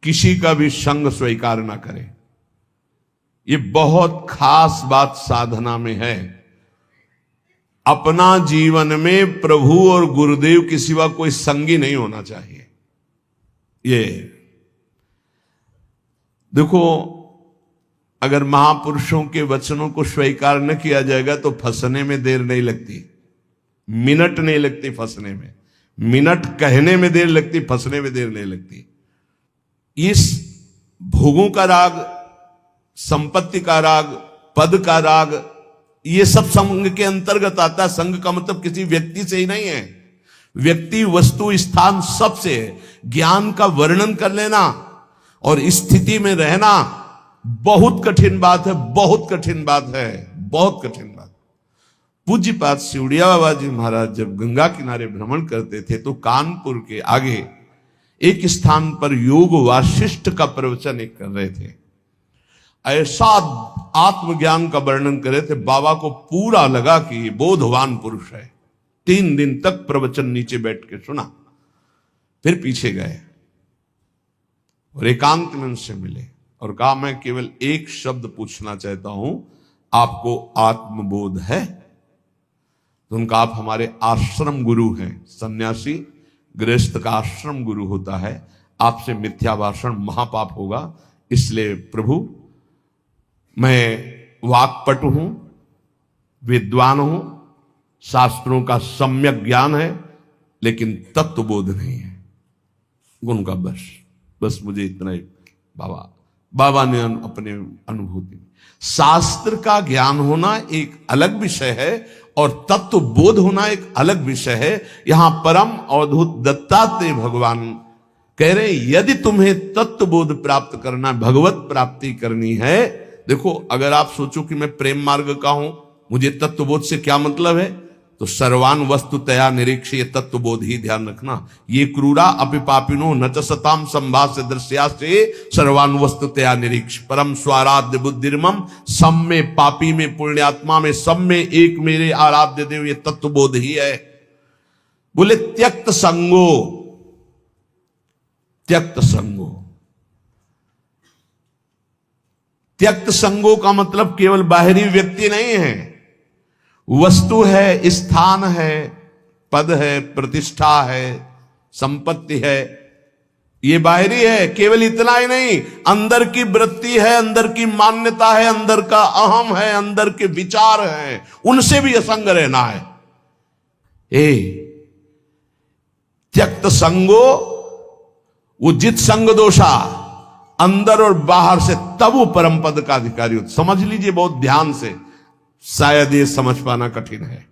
किसी का भी संग स्वीकार ना करें। ये बहुत खास बात साधना में है। अपना जीवन में प्रभु और गुरुदेव के सिवा कोई संगी नहीं होना चाहिए। ये देखो, अगर महापुरुषों के वचनों को स्वीकार न किया जाएगा तो फंसने में देर नहीं लगती, मिनट नहीं लगती फंसने में। मिनट कहने में देर लगती, फंसने में देर नहीं लगती। इस भोगों का राग, संपत्ति का राग, पद का राग, ये सब संग के अंतर्गत आता है। संग का मतलब किसी व्यक्ति से ही नहीं है, व्यक्ति, वस्तु, स्थान सबसे है। ज्ञान का वर्णन कर लेना और स्थिति में रहना बहुत कठिन बात है, बहुत कठिन बात है, बहुत कठिन बात। पूज्यपाद सिवड़िया बाबा जी महाराज जब गंगा किनारे भ्रमण करते थे तो कानपुर के आगे एक स्थान पर योग वासिष्ठ का प्रवचन एक कर रहे थे। ऐसा आत्मज्ञान का वर्णन कर रहे थे, बाबा को पूरा लगा कि ये बोधवान पुरुष है। 3 दिन तक प्रवचन नीचे बैठ के सुना, फिर पीछे गए और एकांत में उनसे मिले और कहा, मैं केवल एक शब्द पूछना चाहता हूं, आपको आत्मबोध है? तो उनका, आप हमारे आश्रम गुरु हैं। सन्यासी गृहस्थ का आश्रम गुरु होता है, आपसे मिथ्या भाषण महापाप होगा, इसलिए प्रभु मैं वाक्पटु हूं, विद्वान हूं, शास्त्रों का सम्यक ज्ञान है, लेकिन तत्वबोध नहीं है। उनका बस मुझे इतना ही। बाबा ने अपने अनुभूति में, शास्त्र का ज्ञान होना एक अलग विषय है और तत्व बोध होना एक अलग विषय है। यहां परम अवधूत दत्तात्रेय भगवान कह रहे, यदि तुम्हें तत्व बोध प्राप्त करना, भगवत प्राप्ति करनी है, देखो, अगर आप सोचो कि मैं प्रेम मार्ग का हूं, मुझे तत्वबोध से क्या मतलब है, तो सर्वान वस्तुतया निरीक्ष, ये तत्वबोध ही ध्यान रखना। ये क्रूरा अपि पापिनो न च सताम संभाष्य दृश्या से सर्वान वस्तुतया निरीक्ष, परम स्वाराध्य बुद्धिर्मम, सब में, पापी में, पुण्यात्मा में, सब में एक मेरे आराध्य देव, ये तत्वबोध ही है। बोले त्यक्त संगो, त्यक्त संगो, त्यक्त संगो का मतलब केवल बाहरी व्यक्ति नहीं है, वस्तु है, स्थान है, पद है, प्रतिष्ठा है, संपत्ति है, ये बाहरी है। केवल इतना ही नहीं, अंदर की वृत्ति है, अंदर की मान्यता है, अंदर का अहम है, अंदर के विचार हैं, उनसे भी असंग रहना है। त्यक्त संगो, वो जित संग दोषा, अंदर और बाहर से, तब वो परम पद का अधिकारी हो। समझ लीजिए बहुत ध्यान से, शायद ये समझ पाना कठिन है,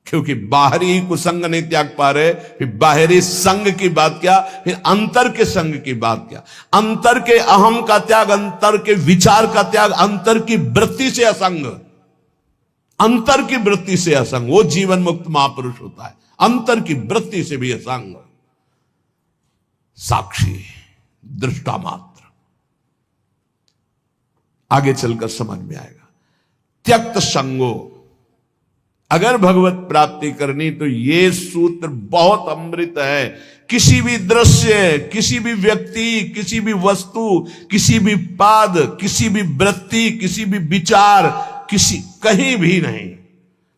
क्योंकि बाहरी ही कुसंग नहीं त्याग पा रहे, फिर बाहरी संग की बात क्या, फिर अंतर के संग की बात क्या। अंतर के अहम का त्याग, अंतर के विचार का त्याग, अंतर की वृत्ति से असंग, अंतर की वृत्ति से असंग, वो जीवन मुक्त महापुरुष होता है। अंतर की वृत्ति से भी असंग, साक्षी, दृष्टा मात्र। आगे चलकर समझ में आएगा। त्यक्त संगो, अगर भगवत प्राप्ति करनी तो ये सूत्र बहुत अमृत है। किसी भी दृश्य, किसी भी व्यक्ति, किसी भी वस्तु, किसी भी पाद, किसी भी वृत्ति, किसी भी विचार, किसी, कहीं भी नहीं,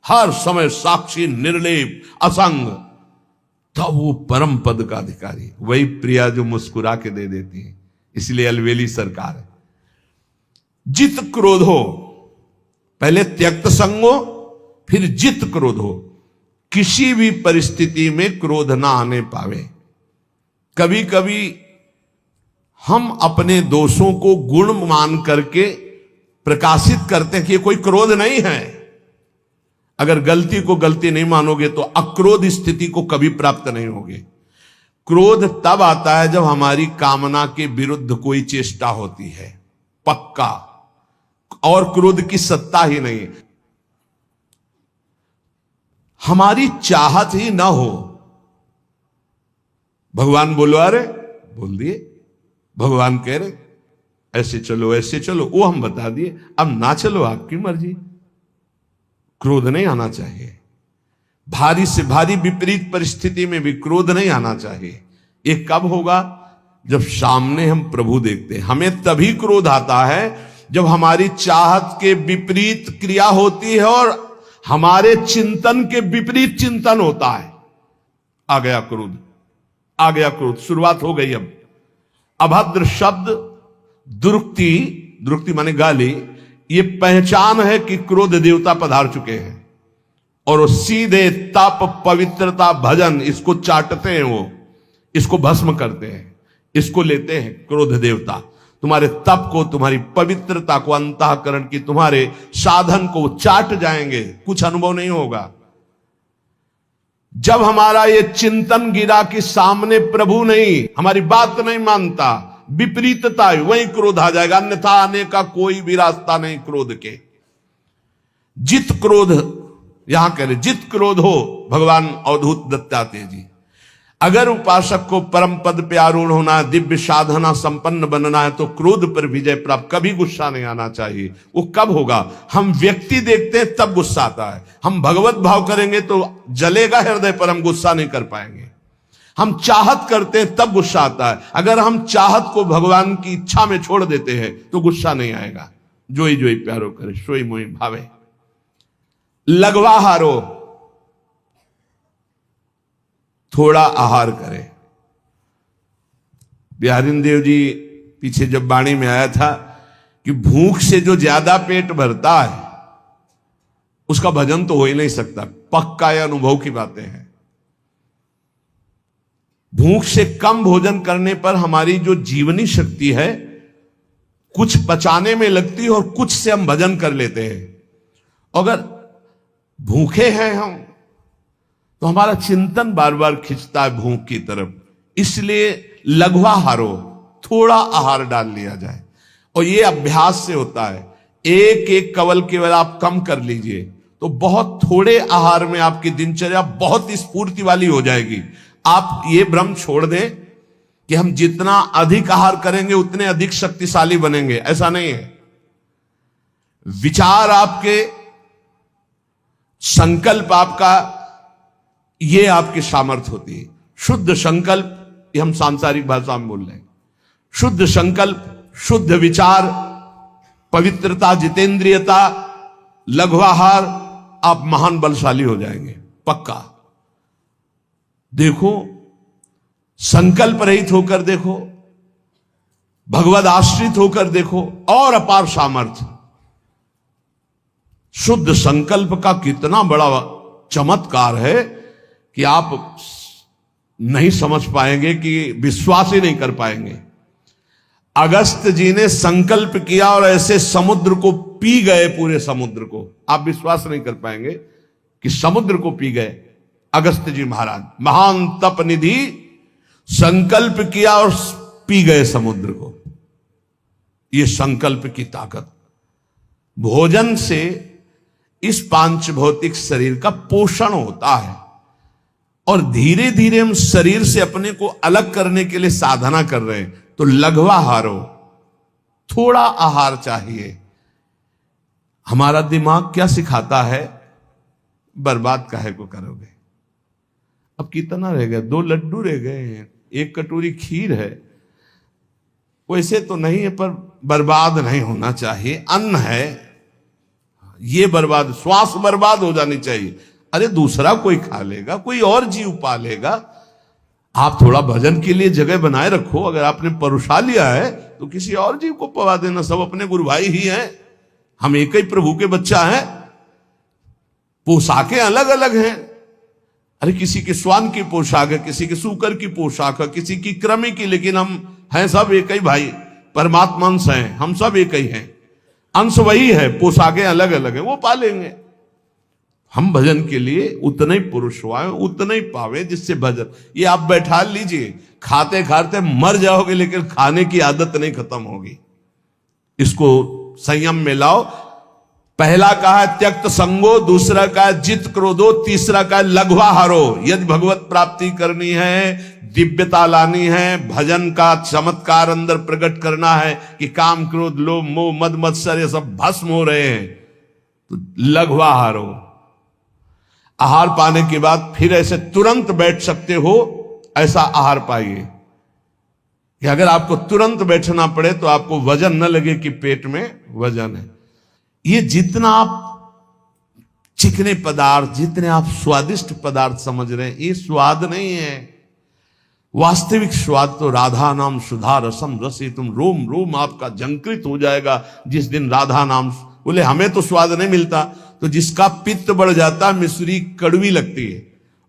हर समय साक्षी, निर्लेप, असंग, तब वो परम पद का अधिकारी। वही प्रिया जो मुस्कुरा के दे देती है, इसलिए अलवेली सरकार है। जित क्रोधो, पहले त्यक्त संगो, फिर जित क्रोधो, किसी भी परिस्थिति में क्रोध ना आने पावे। कभी कभी हम अपने दोषों को गुण मान करके प्रकाशित करते हैं कि ये कोई क्रोध नहीं है। अगर गलती को गलती नहीं मानोगे तो अक्रोध स्थिति को कभी प्राप्त नहीं होगे। क्रोध तब आता है जब हमारी कामना के विरुद्ध कोई चेष्टा होती है, पक्का, और क्रोध की सत्ता ही नहीं, हमारी चाहत ही ना हो। भगवान बोलो, अरे बोल दिए, भगवान कह रहे ऐसे चलो, ऐसे चलो, वो हम बता दिए, अब ना चलो, आपकी मर्जी। क्रोध नहीं आना चाहिए। भारी से भारी विपरीत परिस्थिति में भी क्रोध नहीं आना चाहिए। ये कब होगा? जब सामने हम प्रभु देखते हैं। हमें तभी क्रोध आता है जब हमारी चाहत के विपरीत क्रिया होती है और हमारे चिंतन के विपरीत चिंतन होता है। आ गया क्रोध, आ गया क्रोध, शुरुआत हो गई। अब अभद्र शब्द, दुरुक्ति, दुरुक्ति माने गाली, ये पहचान है कि क्रोध देवता पधार चुके हैं। और वो सीधे तप, पवित्रता, भजन, इसको चाटते हैं, वो इसको भस्म करते हैं, इसको लेते हैं क्रोध देवता। तुम्हारे तप को, तुम्हारी पवित्रता को, अंतःकरण की तुम्हारे साधन को चाट जाएंगे, कुछ अनुभव नहीं होगा। जब हमारा ये चिंतन गिरा कि सामने प्रभु नहीं, हमारी बात नहीं मानता, विपरीतता है, वही क्रोध आ जाएगा। अन्यथा आने का कोई भी रास्ता नहीं क्रोध के। जित क्रोध, यहां कह रहे जित क्रोध हो, भगवान अवधूत दत्तात्रेय जी, अगर उपासक को परम पद पे आरूढ़ होना है, दिव्य साधना संपन्न बनना है, तो क्रोध पर विजय प्राप्त, कभी गुस्सा नहीं आना चाहिए। वो कब होगा? हम व्यक्ति देखते हैं तब गुस्सा आता है। हम भगवत भाव करेंगे तो जलेगा हृदय पर, हम गुस्सा नहीं कर पाएंगे। हम चाहत करते हैं तब गुस्सा आता है। अगर हम चाहत को भगवान की इच्छा में छोड़ देते हैं तो गुस्सा नहीं आएगा। जोई जोई प्यारो करे, सोई मोई भावे। लगवा हारो, थोड़ा आहार करे। बिहारी देव जी पीछे जब वाणी में आया था कि भूख से जो ज्यादा पेट भरता है उसका भजन तो हो ही नहीं सकता। पक्का या अनुभव की बातें हैं। भूख से कम भोजन करने पर हमारी जो जीवनी शक्ति है कुछ पचाने में लगती है और कुछ से हम भजन कर लेते हैं। अगर भूखे हैं हम तो हमारा चिंतन बार बार खिंचता है भूख की तरफ। इसलिए लघवा हारो, थोड़ा आहार डाल लिया जाए। और ये अभ्यास से होता है। एक एक कवल केवल आप कम कर लीजिए तो बहुत थोड़े आहार में आपकी दिनचर्या बहुत स्फूर्ति वाली हो जाएगी। आप ये भ्रम छोड़ दें कि हम जितना अधिक आहार करेंगे उतने अधिक शक्तिशाली बनेंगे, ऐसा नहीं है। विचार आपके, संकल्प आपका, ये आपकी सामर्थ्य होती है। शुद्ध संकल्प, ये हम सांसारिक भाषा में बोल रहे हैं। शुद्ध संकल्प, शुद्ध विचार, पवित्रता, जितेंद्रियता, लघुआहार, आप महान बलशाली हो जाएंगे, पक्का। देखो, संकल्प रहित होकर देखो, भगवद आश्रित होकर देखो, और अपार सामर्थ्य। शुद्ध संकल्प का कितना बड़ा चमत्कार है कि आप नहीं समझ पाएंगे, कि विश्वास ही नहीं कर पाएंगे। अगस्त जी ने संकल्प किया और ऐसे समुद्र को पी गए, पूरे समुद्र को। आप विश्वास नहीं कर पाएंगे कि समुद्र को पी गए अगस्त जी महाराज। महान तप निधि, संकल्प किया और पी गए समुद्र को। ये संकल्प की ताकत। भोजन से इस पांच भौतिक शरीर का पोषण होता है और धीरे धीरे हम शरीर से अपने को अलग करने के लिए साधना कर रहे हैं। तो लघवा हारो, थोड़ा आहार चाहिए। हमारा दिमाग क्या सिखाता है? बर्बाद काहे को करोगे? अब कितना रह गया? 2 लड्डू रह गए हैं, 1 कटोरी खीर है। वैसे तो नहीं है, पर बर्बाद नहीं होना चाहिए। अन्न है, ये बर्बाद, श्वास बर्बाद हो जानी चाहिए। अरे दूसरा कोई खा लेगा, कोई और जीव पा लेगा। आप थोड़ा भजन के लिए जगह बनाए रखो। अगर आपने परुषा लिया है तो किसी और जीव को पवा देना। सब अपने गुरु भाई ही हैं, हम एक ही प्रभु के बच्चा हैं। पोशाकें अलग अलग हैं। अरे किसी के स्वान की पोशाक है, किसी के सूकर की पोशाक है, किसी की कृमि की, लेकिन हम हैं सब एक ही भाई, परमात्मा अंश हैं, हम सब एक ही हैं। अंश वही है, पोशाकें अलग अलग हैं, वो पालेंगे। हम भजन के लिए उतना ही पुरुष हुआ, उतना ही पावे जिससे भजन। ये आप बैठा लीजिए, खाते खाते मर जाओगे लेकिन खाने की आदत नहीं खत्म होगी। इसको संयम में लाओ। पहला कहा है त्यक्त संगो, दूसरा कहा है जित क्रोधो, तीसरा कहा है लघवा हारो। यदि भगवत प्राप्ति करनी है, दिव्यता लानी है, भजन का चमत्कार अंदर प्रकट करना है कि काम क्रोध लोभ मोह मद मत्सर ये सब भस्म हो रहे हैं, तो लघवा हारो। आहार पाने के बाद फिर ऐसे तुरंत बैठ सकते हो, ऐसा आहार पाइए। कि अगर आपको तुरंत बैठना पड़े तो आपको वजन न लगे कि पेट में वजन है। ये जितना आप चिकने पदार्थ, जितने आप स्वादिष्ट पदार्थ समझ रहे हैं, ये स्वाद नहीं है। वास्तविक स्वाद तो राधा नाम सुधा रसम रसी, तुम रोम रोम आपका झंकृत हो जाएगा जिस दिन राधा नाम। बोले हमें तो स्वाद नहीं मिलता, तो जिसका पित्त बढ़ जाता मिश्री कड़वी लगती है,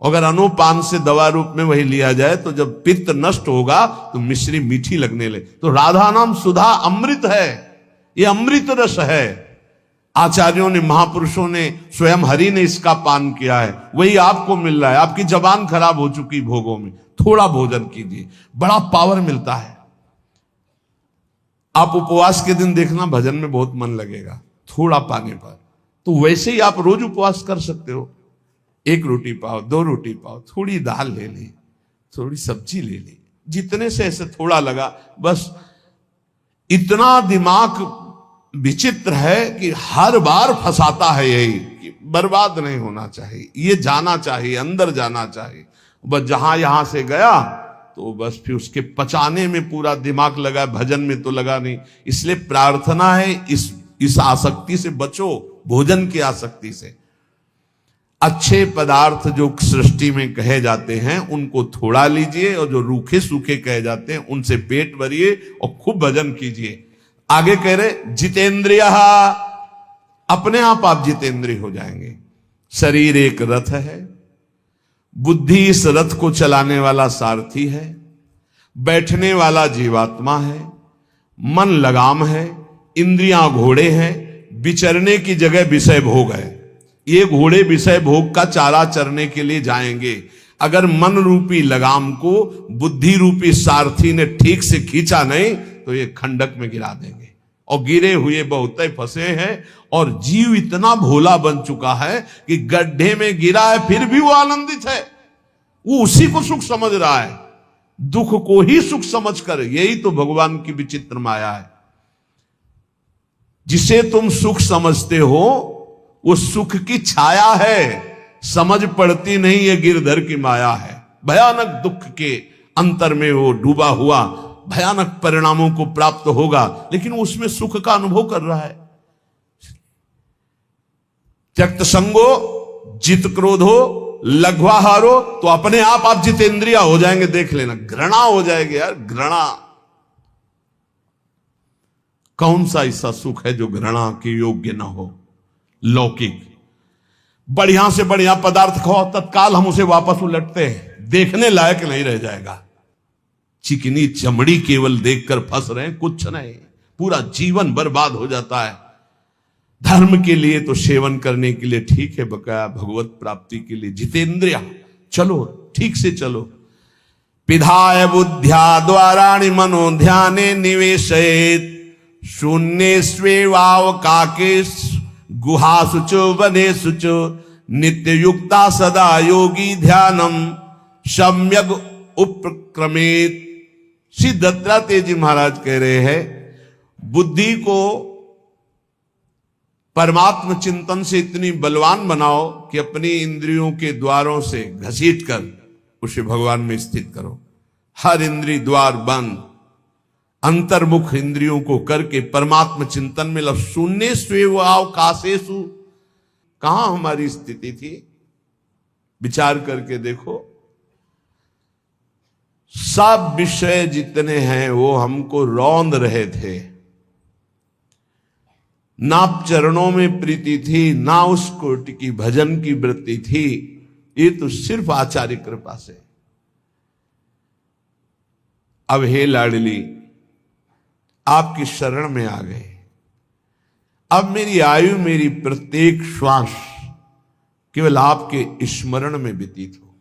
अगर अनुपान से दवा रूप में वही लिया जाए तो जब पित्त नष्ट होगा तो मिश्री मीठी लगने लगे। तो राधा नाम सुधा अमृत है, ये अमृत रस है। आचार्यों ने, महापुरुषों ने, स्वयं हरि ने इसका पान किया है, वही आपको मिल रहा है। आपकी जबान खराब हो चुकी भोगों में, थोड़ा भोजन कीजिए, बड़ा पावर मिलता है। आप उपवास के दिन देखना भजन में बहुत मन लगेगा थोड़ा पाने पर। तो वैसे ही आप रोज उपवास कर सकते हो। 1 रोटी पाओ, 2 रोटी पाओ, थोड़ी दाल ले ली, थोड़ी सब्जी ले ली, जितने से ऐसे थोड़ा लगा बस। इतना दिमाग विचित्र है कि हर बार फंसाता है यही कि बर्बाद नहीं होना चाहिए, ये जाना चाहिए, अंदर जाना चाहिए। बस जहां यहां से गया तो बस फिर उसके पचाने में पूरा दिमाग लगा, भजन में तो लगा नहीं। इसलिए प्रार्थना है इस आसक्ति से बचो, भोजन की आसक्ति से। अच्छे पदार्थ जो सृष्टि में कहे जाते हैं उनको थोड़ा लीजिए, और जो रूखे सूखे कहे जाते हैं उनसे पेट भरिए और खूब भजन कीजिए। आगे कह रहे जितेंद्रिय, अपने आप जितेंद्रिय हो जाएंगे। शरीर एक रथ है, बुद्धि इस रथ को चलाने वाला सारथी है, बैठने वाला जीवात्मा है, मन लगाम है, इंद्रियां घोड़े हैं, विचरने की जगह विषय भोग है। ये घोड़े विषय भोग का चारा चरने के लिए जाएंगे। अगर मन रूपी लगाम को बुद्धि रूपी सारथी ने ठीक से खींचा नहीं तो ये खंडक में गिरा देंगे। और गिरे हुए बहुत फंसे हैं, और जीव इतना भोला बन चुका है कि गड्ढे में गिरा है फिर भी वो आनंदित है, वो उसी को सुख समझ रहा है, दुख को ही सुख समझकर। यही तो भगवान की विचित्र माया है। जिसे तुम सुख समझते हो वो सुख की छाया है, समझ पड़ती नहीं ये गिरधर की माया है। भयानक दुख के अंतर में वो डूबा हुआ भयानक परिणामों को प्राप्त होगा, लेकिन उसमें सुख का अनुभव कर रहा है। त्यक्त संगो जित क्रोधो लघ्वाहारो, तो अपने आप जितेंद्रिया हो जाएंगे। देख लेना, घृणा हो जाएगी यार, घृणा। कौन सा ऐसा सुख है जो घृणा के योग्य ना हो? लौकिक बढ़िया से बढ़िया पदार्थ खाओ, तत्काल हम उसे वापस उलटते हैं, देखने लायक नहीं रह जाएगा। चिकनी चमड़ी केवल देखकर फंस रहे हैं, कुछ नहीं, पूरा जीवन बर्बाद हो जाता है। धर्म के लिए तो सेवन करने के लिए ठीक है, बकाया भगवत प्राप्ति के लिए जितेंद्रिय चलो, ठीक से चलो। पिधाय बुद्ध्या द्वाराणि मनो ध्याने निवेशयेत्, शून्ये स्वेवावकाके गुहासु च वनेषु च, नित्य युक्ता सदा योगी ध्यानम सम्यक उपक्रमेत। श्री दत्तात्रेय जी महाराज कह रहे हैं, बुद्धि को परमात्म चिंतन से इतनी बलवान बनाओ कि अपनी इंद्रियों के द्वारों से घसीट कर उसे भगवान में स्थित करो। हर इंद्रिय द्वार बंद, अंतर्मुख इंद्रियों को करके परमात्म चिंतन में लग। शून्य स्वेवावकाशेषु, कहां हमारी स्थिति थी? विचार करके देखो। सब विषय जितने हैं वो हमको रौंद रहे थे, ना चरणों में प्रीति थी, ना उस कोटि की भजन की वृत्ति थी। ये तो सिर्फ आचार्य कृपा से। अब हे लाडली, आपकी शरण में आ गए। अब मेरी आयु, मेरी प्रत्येक श्वास केवल आपके स्मरण में व्यतीत हो।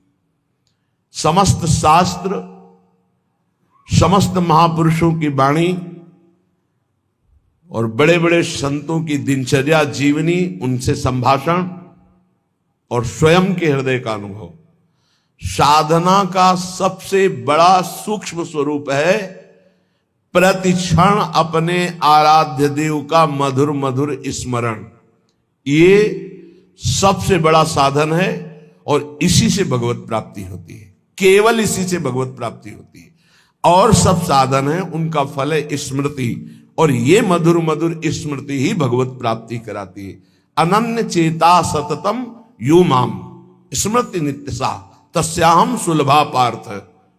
समस्त शास्त्र, समस्त महापुरुषों की वाणी और बड़े बड़े संतों की दिनचर्या जीवनी, उनसे संभाषण और स्वयं के हृदय का अनुभव, साधना का सबसे बड़ा सूक्ष्म स्वरूप है प्रतिक्षण अपने आराध्य देव का मधुर मधुर स्मरण। ये सबसे बड़ा साधन है और इसी से भगवत प्राप्ति होती है, केवल इसी से भगवत प्राप्ति होती है। और सब साधन है उनका फल है स्मृति, और ये मधुर मधुर स्मृति ही भगवत प्राप्ति कराती है। अनन्य चेता सततम यो माम स्मृति नित्यसा तस्याहम सुलभा पार्थ।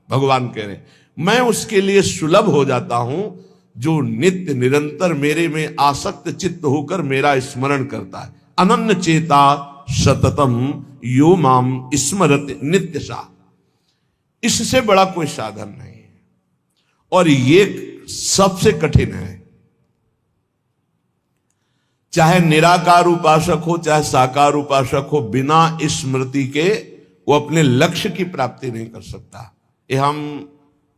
भगवान कह रहे मैं उसके लिए सुलभ हो जाता हूं जो नित्य निरंतर मेरे में आसक्त चित्त होकर मेरा स्मरण करता है। अनन्य चेता सततम यो माम स्मरति नित्यसा, इससे बड़ा कोई साधन नहीं है, और ये सबसे कठिन है। चाहे निराकार उपासक हो चाहे साकार उपासक हो, बिना स्मृति के वो अपने लक्ष्य की प्राप्ति नहीं कर सकता। ये हम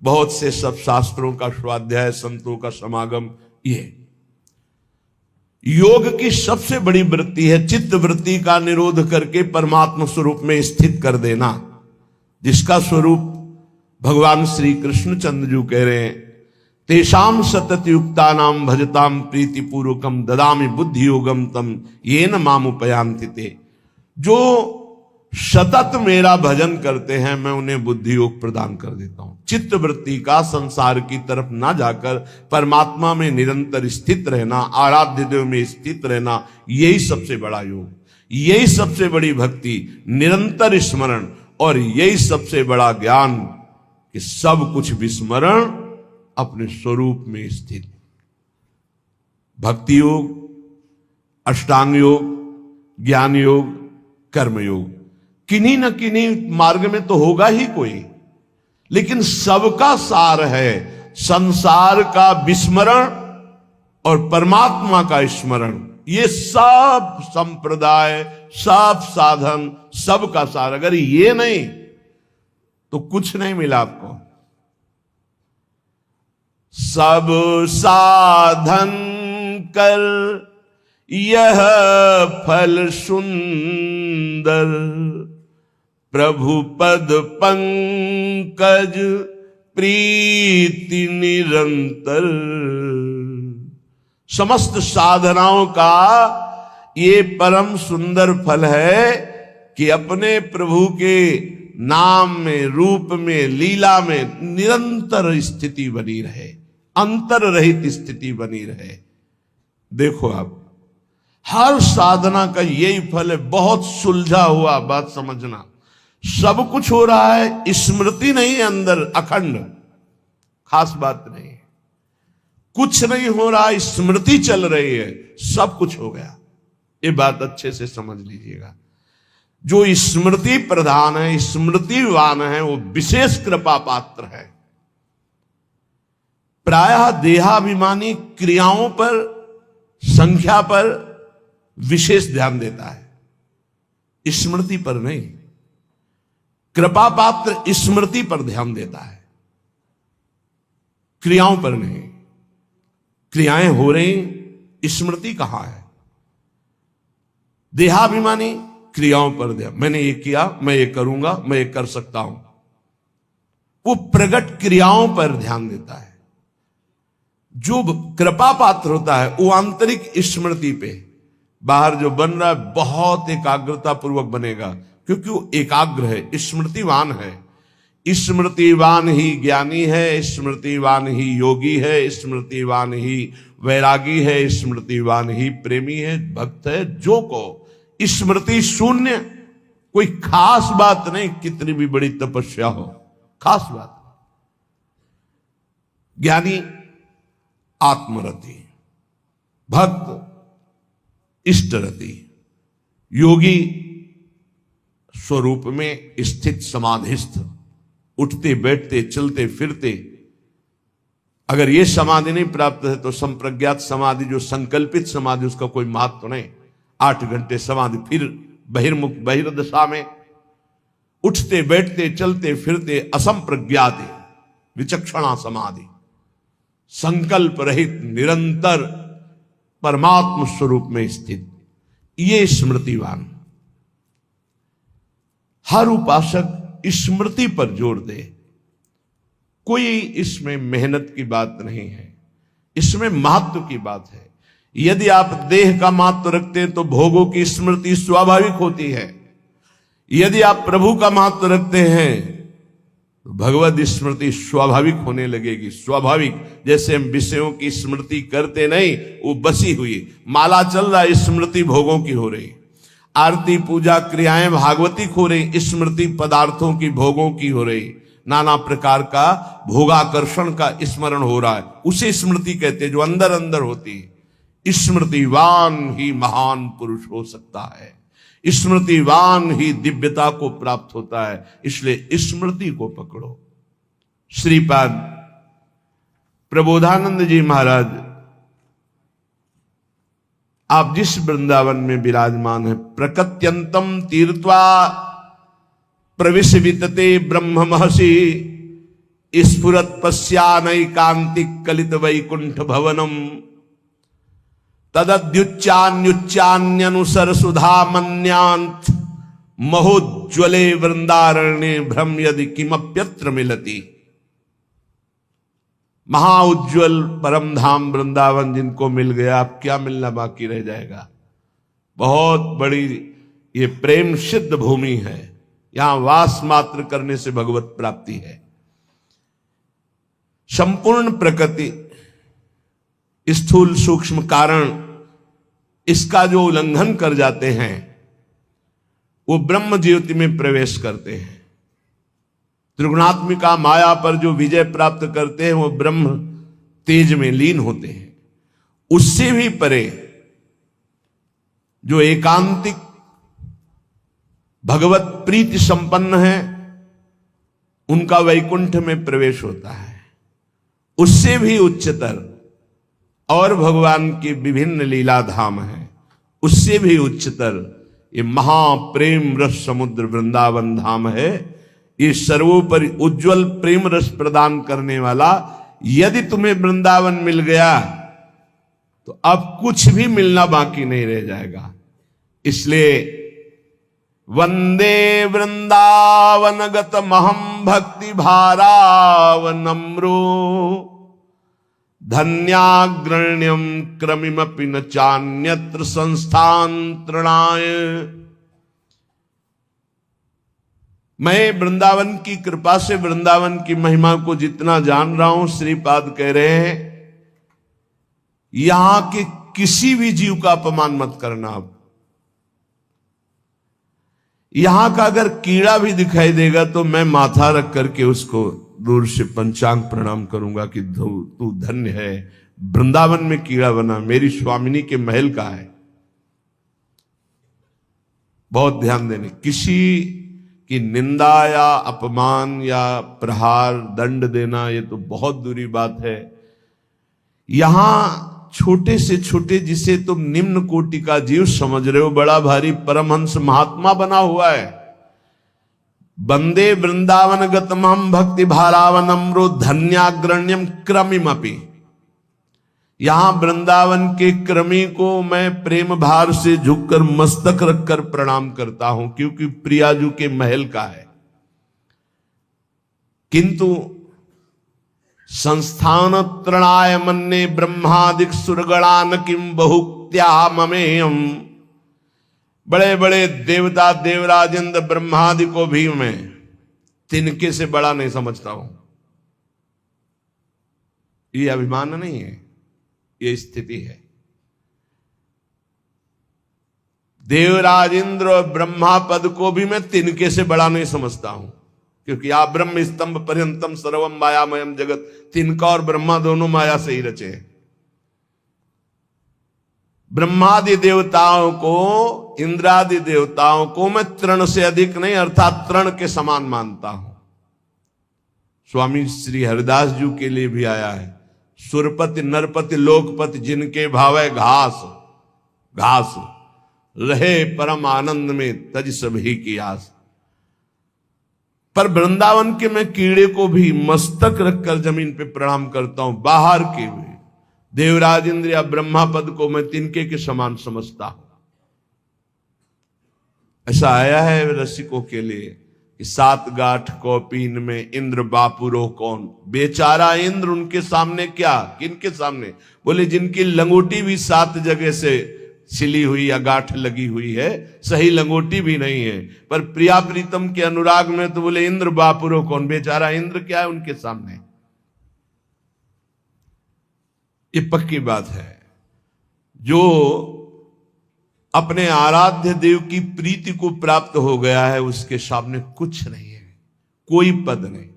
बहुत से सब शास्त्रों का स्वाध्याय, संतों का समागम, ये योग की सबसे बड़ी वृत्ति है चित्त वृत्ति का निरोध करके परमात्मा स्वरूप में स्थित कर देना, जिसका स्वरूप भगवान श्री कृष्णचंद्र जी कह रहे हैं, तेषाम सतत युक्ता नाम भजताम प्रीति पूर्वकम ददामि बुद्धि योगम तम येन माम उपयांति ते। जो सतत मेरा भजन करते हैं मैं उन्हें बुद्धि योग प्रदान कर देता हूं। चित्त वृत्ति का संसार की तरफ ना जाकर परमात्मा में निरंतर स्थित रहना, आराध्य देव में स्थित रहना, यही सबसे बड़ा योग, यही सबसे बड़ी भक्ति, निरंतर स्मरण, और यही सबसे बड़ा ज्ञान कि सब कुछ विस्मरण अपने स्वरूप में स्थित। भक्ति योग, अष्टांग योग, ज्ञान योग, कर्म योग, किन्हीं न किन्हीं मार्ग में तो होगा ही कोई, लेकिन सबका सार है संसार का विस्मरण और परमात्मा का स्मरण। ये सब संप्रदाय, सब साधन, सबका सार, अगर ये नहीं तो कुछ नहीं मिला आपको। सब साधन कर यह फल सुंदर, प्रभु पद पंकज प्रीति निरंतर। समस्त साधनाओं का ये परम सुंदर फल है कि अपने प्रभु के नाम में, रूप में, लीला में निरंतर स्थिति बनी रहे, अंतर रहित स्थिति बनी रहे। देखो आप, हर साधना का यही फल है। बहुत सुलझा हुआ बात समझना, सब कुछ हो रहा है, स्मृति नहीं है अंदर अखंड, खास बात नहीं, कुछ नहीं हो रहा, स्मृति चल रही है, सब कुछ हो गया। ये बात अच्छे से समझ लीजिएगा। जो स्मृति प्रधान है, स्मृतिवान है, वो विशेष कृपा पात्र है। प्रायः देहाभिमानी क्रियाओं पर, संख्या पर विशेष ध्यान देता है, स्मृति पर नहीं। कृपा पात्र स्मृति पर ध्यान देता है, क्रियाओं पर नहीं। क्रियाएं हो रही, स्मृति कहां है? देहाभिमानी क्रियाओं पर ध्यान, मैंने ये किया, मैं ये करूंगा, मैं ये कर सकता हूं, वो प्रगट क्रियाओं पर ध्यान देता है। जो कृपा पात्र होता है वो आंतरिक स्मृति पे, बाहर जो बन रहा है बहुत एकाग्रता पूर्वक बनेगा, क्योंकि वो एकाग्र है, स्मृतिवान है। स्मृतिवान ही ज्ञानी है, स्मृतिवान ही योगी है, स्मृतिवान ही वैरागी है, स्मृतिवान ही प्रेमी है, भक्त है। जो को स्मृति शून्य, कोई खास बात नहीं, कितनी भी बड़ी तपस्या हो, खास बात। ज्ञानी आत्मरति, भक्त इष्टरति, योगी स्वरूप में स्थित समाधिस्थ, उठते बैठते चलते फिरते। अगर यह समाधि नहीं प्राप्त है तो संप्रज्ञात समाधि, जो संकल्पित समाधि, उसका कोई महत्व नहीं। 8 घंटे समाधि, फिर बहिर्मुख बहिर्दशा में उठते बैठते चलते फिरते असंप्रज्ञात विचक्षणा समाधि, संकल्प रहित निरंतर परमात्म स्वरूप में स्थित, ये स्मृतिवान। हर उपासक स्मृति पर जोर दे। कोई इसमें मेहनत की बात नहीं है, इसमें महत्व की बात है। यदि आप देह का महत्व रखते हैं तो भोगों की स्मृति स्वाभाविक होती है। यदि आप प्रभु का महत्व रखते हैं भगवत स्मृति स्वाभाविक होने लगेगी। स्वाभाविक, जैसे हम विषयों की स्मृति करते नहीं, वो बसी हुई माला चल रहा है, स्मृति भोगों की हो रही, आरती पूजा क्रियाएं भागवतिक हो रही, स्मृति पदार्थों की भोगों की हो रही, नाना प्रकार का भोगाकर्षण का स्मरण हो रहा है, उसे स्मृति कहते हैं, जो अंदर अंदर होती है। स्मृतिवान ही महान पुरुष हो सकता है, स्मृतिवान ही दिव्यता को प्राप्त होता है, इसलिए स्मृति को पकड़ो। श्रीपाद प्रबोधानंद जी महाराज, आप जिस वृंदावन में विराजमान है, प्रकत्यंतम तीर्थवा प्रविश वितते ब्रह्म महर्षि स्फुरत पश्यानैकांतिक कलित वैकुंठ भवनम तदद्युच्चान्युच्चान्यनुसर सुधा मन्यांत महोज्वले वृंदारण्ये भ्रम यदि किमप्यत्र मिलति। महाउज्ज्वल परम धाम वृंदावन जिनको मिल गया, अब क्या मिलना बाकी रह जाएगा। बहुत बड़ी ये प्रेम सिद्ध भूमि है, यहां वास मात्र करने से भगवत प्राप्ति है। संपूर्ण प्रकृति, स्थूल सूक्ष्म कारण, इसका जो उल्लंघन कर जाते हैं वो ब्रह्म ज्योति में प्रवेश करते हैं। त्रिगुणात्मिका माया पर जो विजय प्राप्त करते हैं वो ब्रह्म तेज में लीन होते हैं। उससे भी परे जो एकांतिक भगवत प्रीति संपन्न है, उनका वैकुंठ में प्रवेश होता है। उससे भी उच्चतर और भगवान के विभिन्न लीला धाम हैं, उससे भी उच्चतर ये महाप्रेम रस समुद्र वृंदावन धाम है। ये सर्वोपरि उज्जवल प्रेम रस प्रदान करने वाला। यदि तुम्हें वृंदावन मिल गया तो अब कुछ भी मिलना बाकी नहीं रह जाएगा। इसलिए वंदे वृंदावनगत महम भक्ति भारावनम्रो धन्याग्रण्यम क्रमिमपि न चान्यत्र संस्थांतरणाय। मैं वृंदावन की कृपा से वृंदावन की महिमा को जितना जान रहा हूं, श्रीपाद कह रहे हैं यहां के किसी भी जीव का अपमान मत करना। आप यहां का अगर कीड़ा भी दिखाई देगा तो मैं माथा रख करके उसको दूर से पंचांग प्रणाम करूंगा कि तू धन्य है, वृंदावन में कीड़ा बना, मेरी स्वामिनी के महल का है। बहुत ध्यान देने, किसी की निंदा या अपमान या प्रहार दंड देना ये तो बहुत दूरी बात है। यहां छोटे से छोटे जिसे तुम निम्न कोटि का जीव समझ रहे हो, बड़ा भारी परमहंस महात्मा बना हुआ है। वंदे वृंदावन गतमहम भक्ति भारावनम्रो धन्याग्रण्यम क्रमिमपि। यहां वृंदावन के क्रमी को मैं प्रेम भार से झुककर मस्तक रखकर प्रणाम करता हूं, क्योंकि प्रियाजू के महल का है। किंतु संस्थान त्रणाय मन्ने ब्रह्मादिक सुरगणान किम बहुक्त्या ममेयम। बड़े बड़े देवता देवराजेंद्र ब्रह्मादि को भी मैं तिनके से बड़ा नहीं समझता हूं। ये अभिमान नहीं है, ये स्थिति है। देवराजेंद्र और ब्रह्मा पद को भी मैं तिनके से बड़ा नहीं समझता हूं, क्योंकि आप ब्रह्म स्तंभ पर्यंतम सर्वम मायामयम जगत, तिनका और ब्रह्मा दोनों माया से ही रचे हैं। ब्रह्मादि देवताओं को, इंद्रादि देवताओं को मैं तृण से अधिक नहीं, अर्थात तृण के समान मानता हूं। स्वामी श्री हरिदास जी के लिए भी आया है, सुरपति नरपति लोकपति जिनके भावे घास घास रहे परम आनंद में तज सभी की आस। पर वृंदावन के मैं कीड़े को भी मस्तक रखकर जमीन पे प्रणाम करता हूं। बाहर के भी देवराज इंद्र या ब्रह्मा पद को मैं तिनके के समान समझता हूं। ऐसा आया है रसिकों के लिए कि 7 गांठ कौपीन में इंद्र बापुरो कौन। बेचारा इंद्र, उनके सामने क्या, किनके सामने? बोले जिनकी लंगोटी भी 7 जगह से सिली हुई या गांठ लगी हुई है, सही लंगोटी भी नहीं है। पर प्रिया प्रीतम के अनुराग में तो बोले इंद्र बापुरो कौन, बेचारा इंद्र क्या है उनके सामने। ये पक्की बात है। जो अपने आराध्य देव की प्रीति को प्राप्त हो गया है उसके सामने कुछ नहीं है, कोई पद नहीं।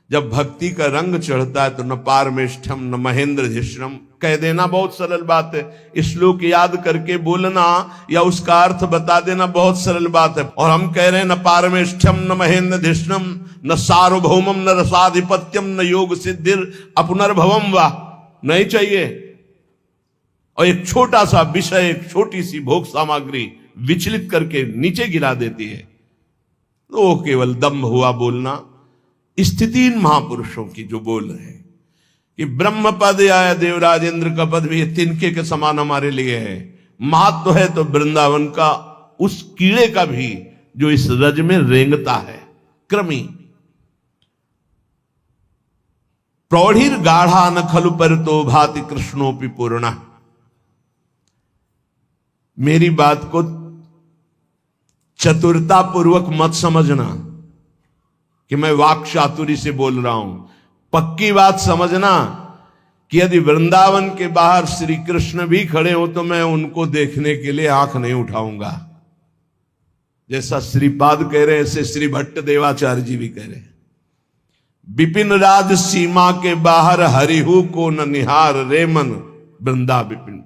जब भक्ति का रंग चढ़ता है तो न पारमेष्ठम न महेंद्र धिष्णम कह देना बहुत सरल बात है। श्लोक याद करके बोलना या उसका अर्थ बता देना बहुत सरल बात है। और हम कह रहे हैं न पारमेष्ठम न महेंद्र धिष्णम न सार्वभौमम न रसाधिपत्यम न योग सिद्धिर अपनर्भवम वा, नहीं चाहिए। और एक छोटा सा विषय, एक छोटी सी भोग सामग्री विचलित करके नीचे गिरा देती है, तो वो केवल दम्भ हुआ बोलना। स्थिति इन महापुरुषों की जो बोल रहे हैं कि ब्रह्म पद या देवराजेंद्र का पद भी तिनके के समान हमारे लिए है। महत्व है तो वृंदावन का उस कीड़े का भी जो इस रज में रेंगता है। क्रमी प्रौढ़िर गाढ़ा न खलु पर तो भाति कृष्णोपि पूर्णा। मेरी बात को चतुरता पूर्वक मत समझना कि मैं वाक चातुरी से बोल रहा हूं। पक्की बात समझना कि यदि वृंदावन के बाहर श्री कृष्ण भी खड़े हो तो मैं उनको देखने के लिए आंख नहीं उठाऊंगा। जैसा श्रीपाद कह रहे हैं ऐसे श्री भट्ट देवाचार्य जी भी कह रहे हैं। विपिन राज सीमा के बाहर हरिहु को न निहार रे मन वृंदा विपिन।